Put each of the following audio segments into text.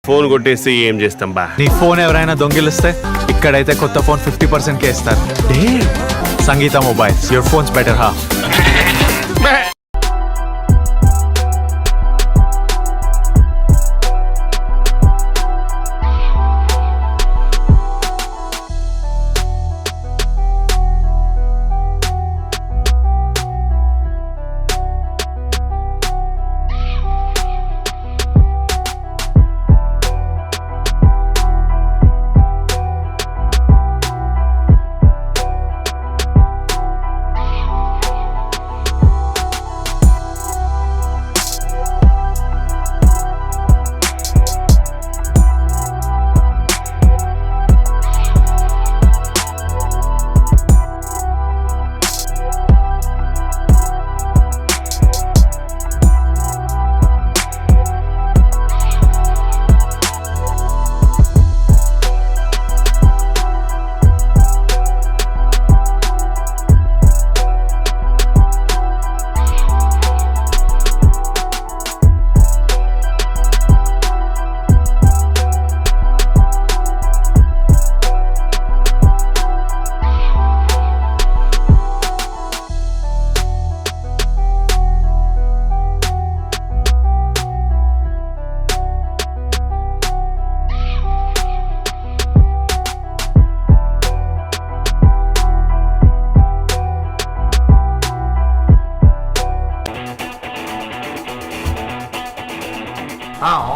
Phone కొట్టేసి ఏం చేస్తాం బా. నీ ఫోన్ ఎవరైనా దొంగిలిస్తే ఇక్కడైతే కొత్త ఫోన్ 50% కే ఇస్తారు. Sangeetha mobiles, your phones better half.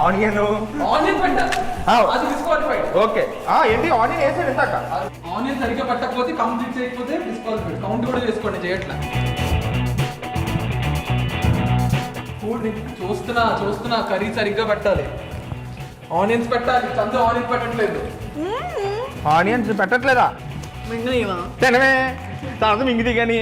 Onion అది డిస్క్వాలిఫైడ్. ఓకే ఏంటి ఆనియన్ వేసాడు ఇందాక. ఆనియన్ సరిగ్గా పట్టకపోతే కంప్లీట్ చేయకపోతే డిస్క్వాలిఫైడ్. కౌంట్ కూడా చేసుకోండి, చేయట్లా. ఫుడ్ చూస్తున్నా కర్రీ సరిగ్గా పెట్టాలి. ఆనియన్స్ పెట్టాలి. చందు ఆనియన్స్ పెట్టట్లేదు. ఆనియన్స్ పెట్టట్లేదా? తినవే తర్వాత మింగిది కానీ